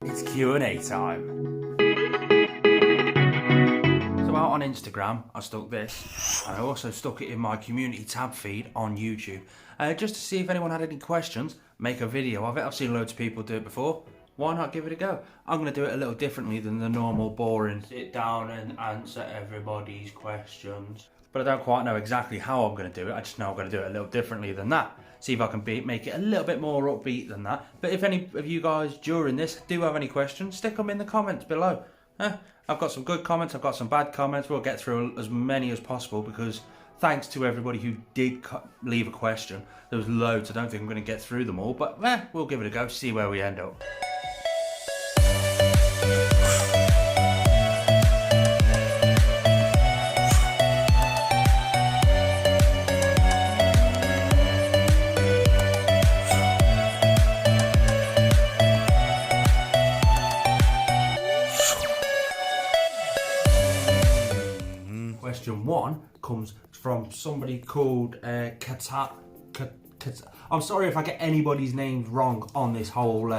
It's Q&A time. So out on Instagram, I stuck this, and I also stuck it in my community tab feed on YouTube, just to see if anyone had any questions, make a video of it. I've seen loads of people do it before. Why not give it a go? I'm going to do it a little differently than the normal boring sit down and answer everybody's questions. But I don't quite know exactly how I'm going to do it. I just know I'm going to do it a little differently than that. See if I can make it a little bit more upbeat than that. But if any of you guys during this do have any questions, stick them in the comments below. I've got some good comments, I've got some bad comments. We'll get through as many as possible because thanks to everybody who did leave a question. There was loads. I don't think I'm going to get through them all, but we'll give it a go, see where we end up. Question 1 comes from somebody called Kata. I'm sorry if I get anybody's names wrong on this whole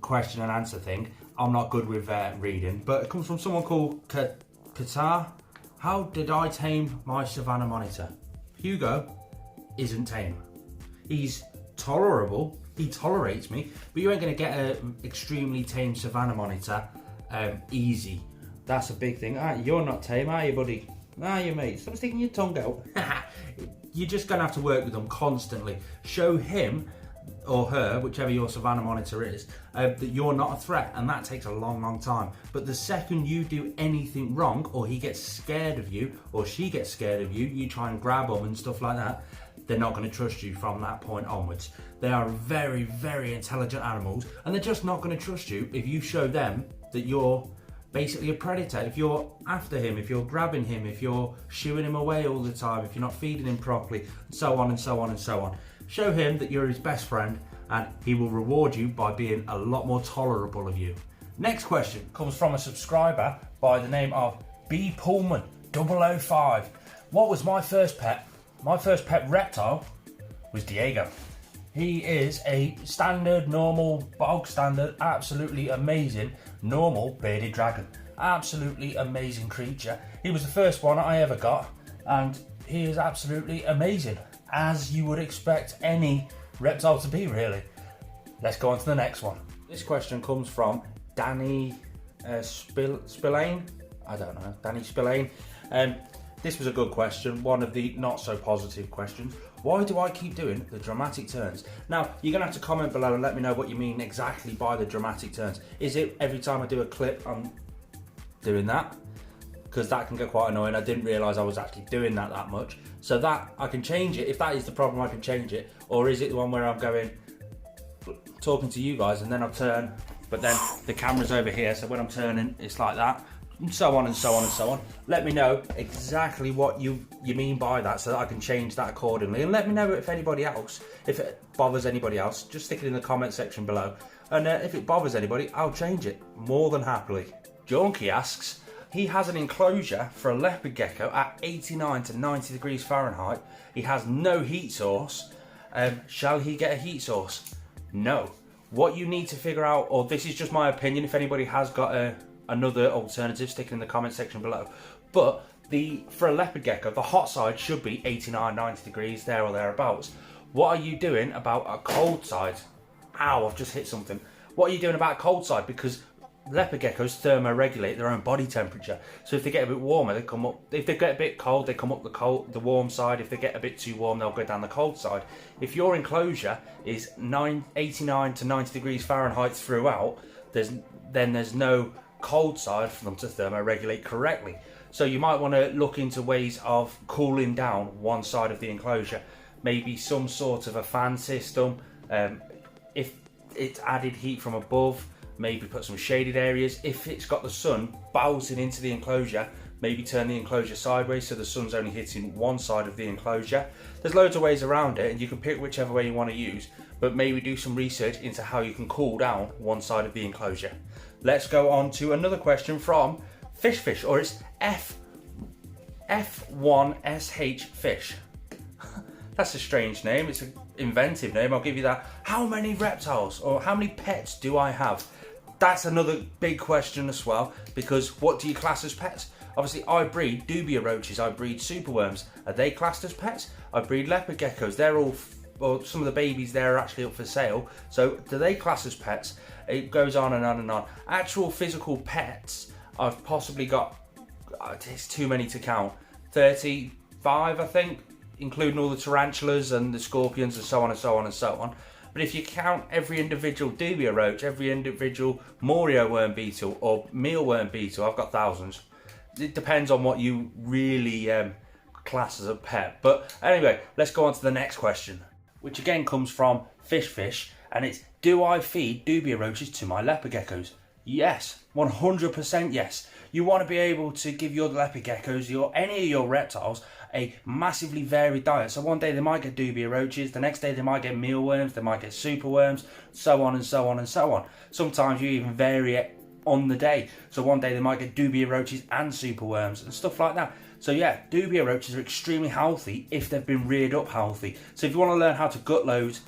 question and answer thing. I'm not good with reading, but it comes from someone called Qatar. How did I tame my Savannah monitor? Hugo isn't tame. He's tolerable. He tolerates me, but you ain't gonna get an extremely tame Savannah monitor easy. That's a big thing. You're not tame, are you, buddy? Are you, mate? Stop sticking your tongue out. You're just going to have to work with them constantly. Show him or her, whichever your Savannah monitor is, that you're not a threat, and that takes a long, long time. But the second you do anything wrong, or he gets scared of you, or she gets scared of you, you try and grab them and stuff like that, they're not going to trust you from that point onwards. They are very, very intelligent animals, and they're just not going to trust you if you show them that you're basically a predator. If you're after him, if you're grabbing him, if you're shooing him away all the time, if you're not feeding him properly, and so on and so on and so on. Show him that you're his best friend, and he will reward you by being a lot more tolerable of you. Next question comes from a subscriber by the name of B Pullman 005. What was my first pet? My first pet reptile was Diego. He is a standard, normal, bog standard, absolutely amazing, normal bearded dragon. Absolutely amazing creature. He was the first one I ever got, and he is absolutely amazing, as you would expect any reptile to be, really. Let's go on to the next one. This question comes from Danny Spillane. I don't know, Danny Spillane. This was a good question, one of the not so positive questions. Why do I keep doing the dramatic turns? Now, you're gonna have to comment below and let me know what you mean exactly by the dramatic turns. Is it every time I do a clip, I'm doing that? Because that can get quite annoying. I didn't realise I was actually doing that much. So that, I can change it. If that is the problem, I can change it. Or is it the one where I'm going, talking to you guys, and then I turn, but then the camera's over here, so when I'm turning, it's like that. And so on and so on and so on. Let me know exactly what you mean by that so that I can change that accordingly. And let me know if anybody else, if it bothers anybody else, just stick it in the comment section below. And if it bothers anybody, I'll change it more than happily. Jonky asks, he has an enclosure for a leopard gecko at 89 to 90 degrees Fahrenheit. He has no heat source. Shall he get a heat source? No. What you need to figure out, or this is just my opinion, if anybody has got another alternative, stick it in the comment section below. But for a leopard gecko, the hot side should be 89, 90 degrees, there or thereabouts. What are you doing about a cold side? Ow, I've just hit something. What are you doing about a cold side? Because leopard geckos thermoregulate their own body temperature. So if they get a bit warmer, they come up. If they get a bit cold, they come up the warm side. If they get a bit too warm, they'll go down the cold side. If your enclosure is 89 to 90 degrees Fahrenheit throughout, then there's no cold side for them to thermoregulate correctly. So you might want to look into ways of cooling down one side of the enclosure. Maybe some sort of a fan system. If it's added heat from above, maybe put some shaded areas. If it's got the sun bouncing into the enclosure, maybe turn the enclosure sideways so the sun's only hitting one side of the enclosure. There's loads of ways around it, and you can pick whichever way you want to use, but maybe do some research into how you can cool down one side of the enclosure. Let's go on to another question from Fish, or it's F1SH Fish. That's a strange name. It's an inventive name, I'll give you that. How many reptiles or how many pets do I have? that's another big question as well, because what do you class as pets? Obviously, I breed dubia roaches, I breed superworms. Are they classed as pets? I breed leopard geckos. They're all, well, some of the babies there are actually up for sale. So do they class as pets? It goes on and on and on. Actual physical pets, I've possibly got, it's too many to count, 35 I think, including all the tarantulas and the scorpions and so on and so on and so on. But if you count every individual dubia roach, every individual Morio worm beetle or mealworm beetle, I've got thousands. It depends on what you really class as a pet. But anyway, let's go on to the next question, which again comes from Fish, and it's, do I feed dubia roaches to my leopard geckos? Yes, 100% yes. You want to be able to give your leopard geckos, any of your reptiles, a massively varied diet. So one day they might get dubia roaches, the next day they might get mealworms, they might get superworms, so on and so on and so on. Sometimes you even vary it on the day. So one day they might get dubia roaches and superworms and stuff like that. So yeah, dubia roaches are extremely healthy if they've been reared up healthy. So if you want to learn how to gut load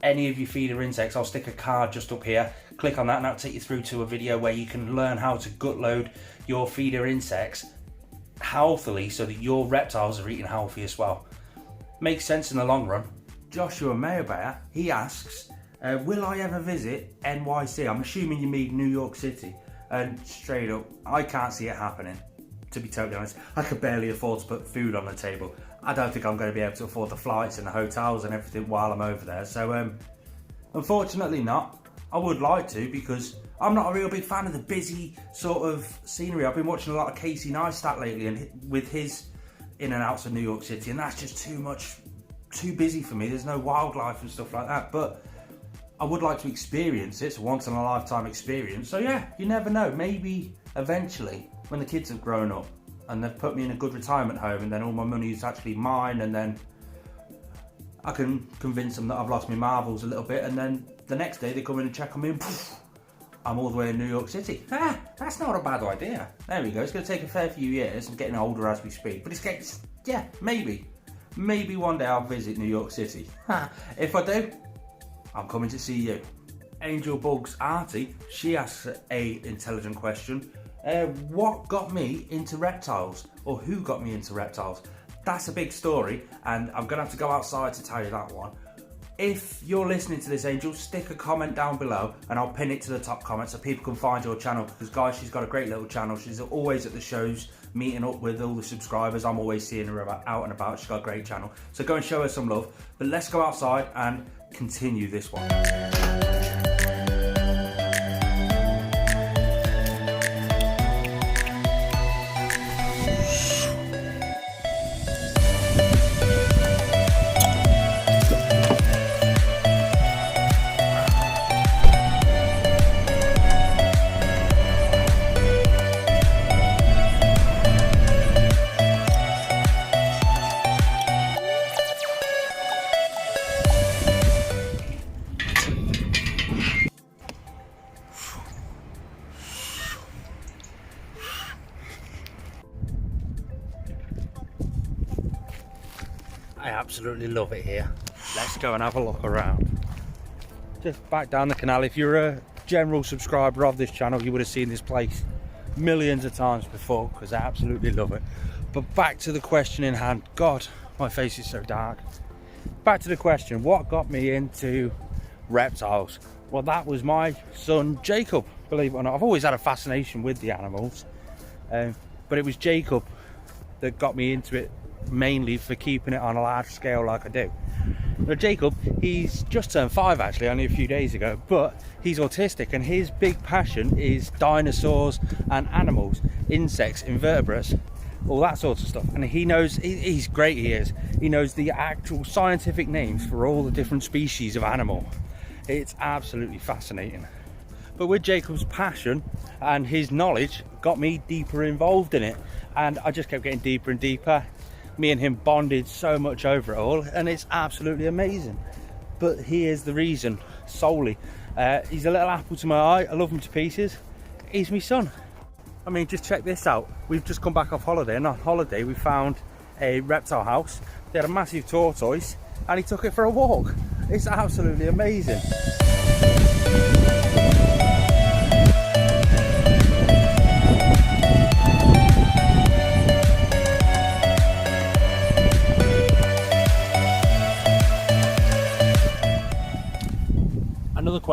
any of your feeder insects, I'll stick a card just up here. Click on that and that'll take you through to a video where you can learn how to gut load your feeder insects healthily so that your reptiles are eating healthy as well. Makes sense in the long run. Joshua Mayobayer, he asks, will I ever visit NYC? I'm assuming you mean New York City. And straight up, I can't see it happening, to be totally honest. I could barely afford to put food on the table. I don't think I'm going to be able to afford the flights and the hotels and everything while I'm over there. So unfortunately not. I would like to, because I'm not a real big fan of the busy sort of scenery. I've been watching a lot of Casey Neistat lately, and with his in and outs of New York City, and that's just too busy for me. There's no wildlife and stuff like that. But I would like to experience it. It's a once in a lifetime experience. So yeah, you never know. Maybe eventually, when the kids have grown up and they've put me in a good retirement home, and then all my money is actually mine, and then I can convince them that I've lost my marbles a little bit, and then the next day they come in and check on me and poof, I'm all the way in New York City. That's not a bad idea. There we go. It's going to take a fair few years. I'm getting older as we speak, but yeah, maybe one day I'll visit New York City. If I do, I'm coming to see you. Angel Bugs Artie, she asks a intelligent question. What got me into reptiles, or who got me into reptiles? That's a big story, and I'm going to have to go outside to tell you that one. If you're listening to this, Angel, stick a comment down below and I'll pin it to the top comment so people can find your channel, because guys, she's got a great little channel. She's always at the shows, meeting up with all the subscribers. I'm always seeing her out and about. She's got a great channel, so go and show her some love. But let's go outside and continue this one. I absolutely love it here. Let's go and have a look around. Just back down the canal. If you're a general subscriber of this channel, you would have seen this place millions of times before, because I absolutely love it. But back to the question in hand. God, my face is so dark. Back to the question, what got me into reptiles? Well, that was my son Jacob, believe it or not. I've always had a fascination with the animals, but it was Jacob that got me into it, mainly for keeping it on a large scale like I do. Now Jacob, he's just turned 5 actually, only a few days ago, but he's autistic, and his big passion is dinosaurs and animals, insects, invertebrates, all that sort of stuff. And he knows, he's great, he knows the actual scientific names for all the different species of animal. It's absolutely fascinating. But with Jacob's passion and his knowledge, got me deeper involved in it, and I just kept getting deeper and deeper. Me and him bonded so much over it all, and it's absolutely amazing. But he is the reason solely. He's a little apple to my eye. I love him to pieces. He's my son. I mean, just check this out. We've just come back off holiday, and on holiday we found a reptile house. They had a massive tortoise, and he took it for a walk. It's absolutely amazing.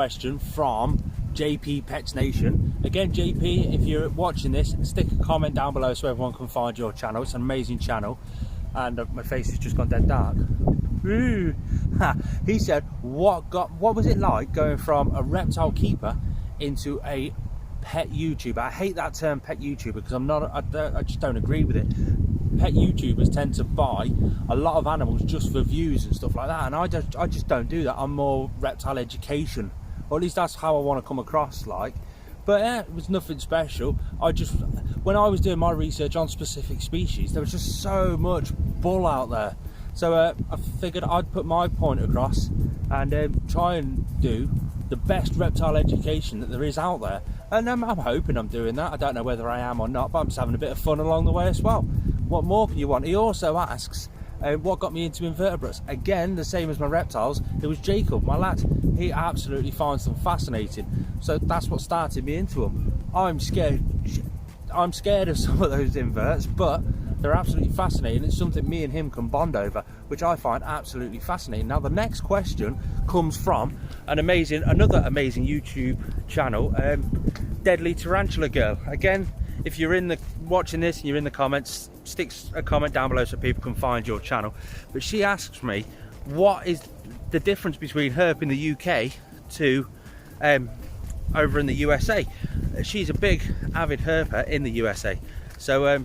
question from JP Pets Nation. Again, JP, if you're watching this, stick a comment down below so everyone can find your channel. It's an amazing channel. And my face has just gone dead dark. Ooh. He said, what was it like going from a reptile keeper into a pet YouTuber? I hate that term, pet YouTuber, because I just don't agree with it. Pet YouTubers tend to buy a lot of animals just for views and stuff like that, and I just don't do that. I'm more reptile education, or at least that's how I want to come across like. But yeah, it was nothing special. When I was doing my research on specific species, there was just so much bull out there. So I figured I'd put my point across and try and do the best reptile education that there is out there. And I'm hoping I'm doing that. I don't know whether I am or not, but I'm just having a bit of fun along the way as well. What more can you want? He also asks, what got me into invertebrates? Again, the same as my reptiles, it was Jacob, my lad. He absolutely finds them fascinating. So that's what started me into them. I'm scared of some of those inverts, but they're absolutely fascinating. It's something me and him can bond over, which I find absolutely fascinating. Now, the next question comes from another amazing YouTube channel, Deadly Tarantula Girl. Again, if you're watching this and you're in the comments, stick a comment down below so people can find your channel. But she asks me, what is the difference between herp in the UK to over in the USA? She's a big avid herper in the USA, so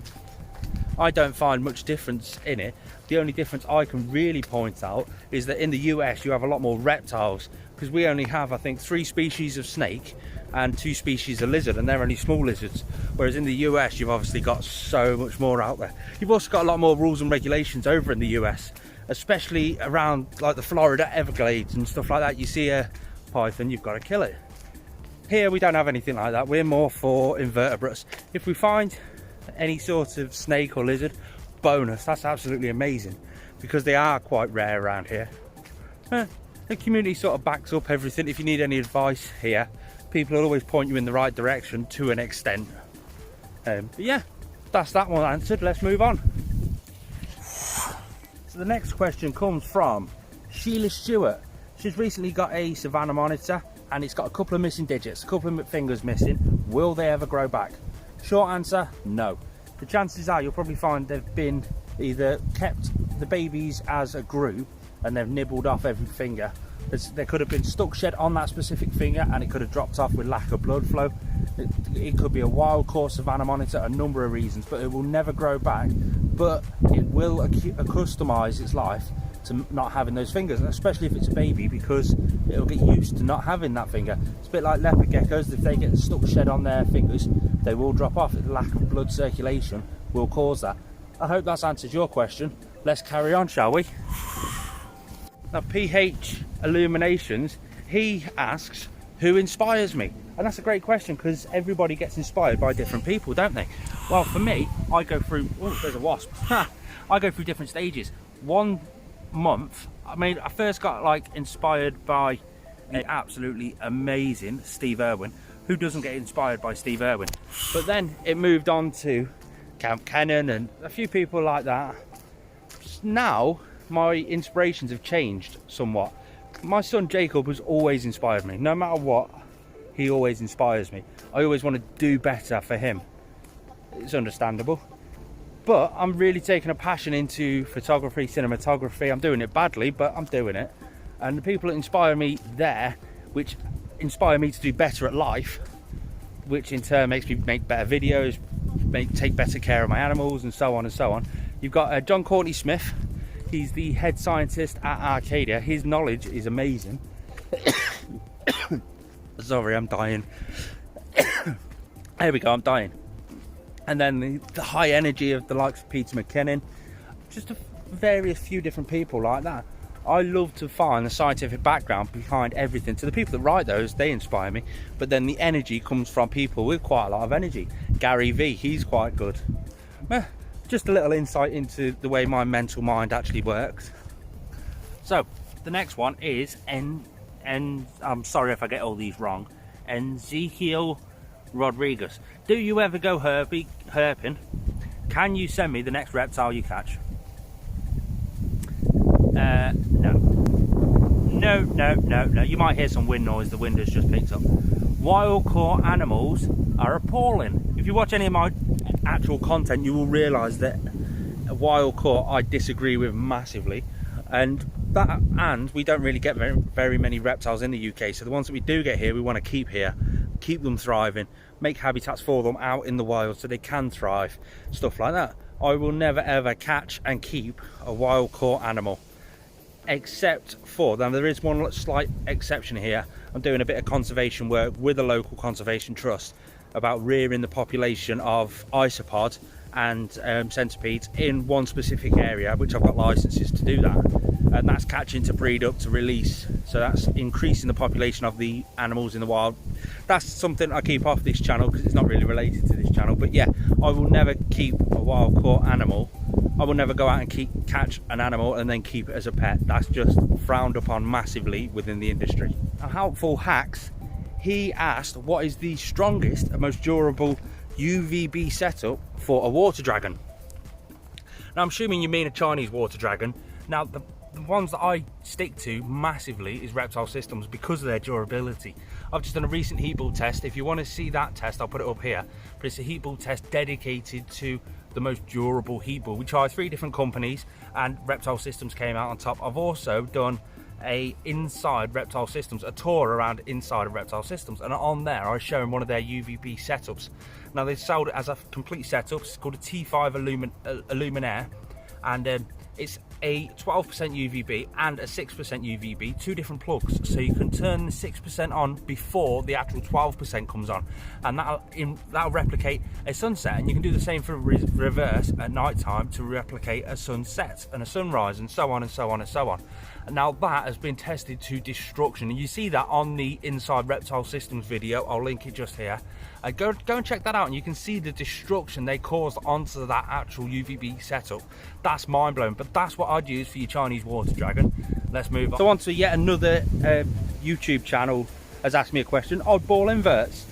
I don't find much difference in it. The only difference I can really point out is that in the US you have a lot more reptiles, because we only have, I think, 3 species of snake and 2 species of lizard, and they're only small lizards, whereas in the US you've obviously got so much more out there. You've also got a lot more rules and regulations over in the US, especially around like the Florida Everglades and stuff like that. You see a python, you've got to kill it. Here we don't have anything like that. We're more for invertebrates. If we find any sort of snake or lizard, bonus, that's absolutely amazing, because they are quite rare around here. The community sort of backs up everything. If you need any advice here, people will always point you in the right direction to an extent. But yeah, that's that one answered. Let's move on. So the next question comes from Sheila Stewart. She's recently got a Savannah monitor and it's got a couple of missing digits, a couple of fingers missing. Will they ever grow back? Short answer, no. The chances are you'll probably find they've been either kept the babies as a group and they've nibbled off every finger. There could have been stuck shed on that specific finger and it could have dropped off with lack of blood flow. It could be a wild caught Savannah monitor, a number of reasons, but it will never grow back. But it will accustomize its life to not having those fingers, especially if it's a baby, because it'll get used to not having that finger. It's a bit like leopard geckos. If they get stuck shed on their fingers, they will drop off. The lack of blood circulation will cause that. I hope that's answered your question. Let's carry on, shall we? Now, PH Illuminations, he asks, who inspires me? And that's a great question, because everybody gets inspired by different people, don't they? Well, for me, I go through, oh, there's a wasp. I go through different stages. One month, I first got like inspired by the absolutely amazing Steve Irwin. Who doesn't get inspired by Steve Irwin? But then it moved on to Camp Cannon and a few people like that. Now my inspirations have changed somewhat. My son Jacob has always inspired me. No matter what, he always inspires me. I always want to do better for him. It's understandable. But I'm really taking a passion into photography, cinematography. I'm doing it badly, but I'm doing it. And the people that inspire me there, which inspire me to do better at life, which in turn makes me make better videos, take better care of my animals, and so on and so on. You've got John Courtney Smith. He's the head scientist at Arcadia. His knowledge is amazing. Sorry, I'm dying. There we go, I'm dying. And then the high energy of the likes of Peter McKinnon, just a few different people like that. I love to find the scientific background behind everything. So the people that write those, they inspire me, but then the energy comes from people with quite a lot of energy. Gary V, he's quite good. Just a little insight into the way my mental mind actually works. So the next one is I'm sorry if I get all these wrong, Ezekiel Rodriguez. Do you ever go herping? Can you send me the next reptile you catch? No. No. You might hear some wind noise. The wind has just picked up. Wild caught animals are appalling. If you watch any of my actual content, you will realise that wild caught I disagree with massively, and we don't really get very many reptiles in the UK. So the ones that we do get here, we want to keep here, keep them thriving, make habitats for them out in the wild so they can thrive, stuff like that. I will never ever catch and keep a wild caught animal, except for, now there is one slight exception here. I'm doing a bit of conservation work with a local conservation trust about rearing the population of isopod and centipedes in one specific area, which I've got licenses to do that, and that's catching to breed up to release. So that's increasing the population of the animals in the wild. That's something I keep off this channel because it's not really related to this channel. But yeah, I will never keep a wild caught animal. I will never go out and catch an animal and then keep it as a pet. That's just frowned upon massively within the industry. Now, Helpful Hacks, he asked what is the strongest and most durable UVB setup for a water dragon. Now I'm assuming you mean a Chinese water dragon. Now the ones that I stick to massively is Reptile Systems because of their durability. I've just done a recent heatbulb test. If you want to see that test, I'll put it up here. But it's a heatbulb test dedicated to the most durable heatbulb. We tried 3 different companies and Reptile Systems came out on top. I've also done a tour around inside of Reptile Systems, and on there I was showing one of their UVB setups. Now they sold it as a complete setup. It's called a T5 illuminair, and it's a 12% UVB and a 6% UVB, 2 different plugs, so you can turn the 6% on before the actual 12% comes on, and that'll replicate a sunset. And you can do the same for reverse at night time to replicate a sunset and a sunrise, and so on and so on and so on. And now that has been tested to destruction, and you see that on the Inside Reptile Systems video. I'll link it just here. Go and check that out, and you can see the destruction they caused onto that actual UVB setup. That's mind-blowing, but that's what I'd use for your Chinese water dragon. Let's move on. So on to yet another YouTube channel has asked me a question. Oddball Inverts.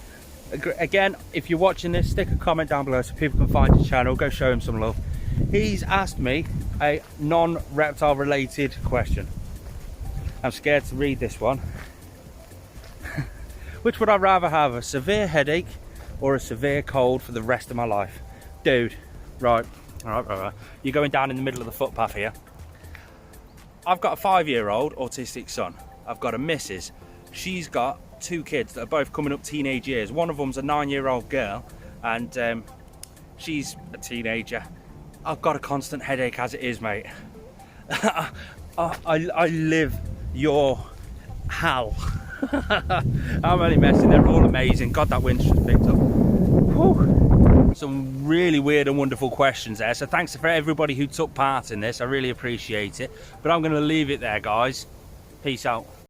Again, if you're watching this, stick a comment down below so people can find his channel. Go show him some love. He's asked me a non-reptile related question. I'm scared to read this one. Which would I rather have, a severe headache or a severe cold for the rest of my life? Dude, right. You're going down in the middle of the footpath here. I've got a 5-year-old autistic son. I've got a missus. She's got 2 kids that are both coming up teenage years. One of them's a 9-year-old girl, and she's a teenager. I've got a constant headache as it is, mate. I live your hell. I'm only messing, they're all amazing. God, that wind's just picked up. Whew. Some really weird and wonderful questions there, so thanks for everybody who took part in this. I really appreciate it, but I'm going to leave it there, guys. Peace out.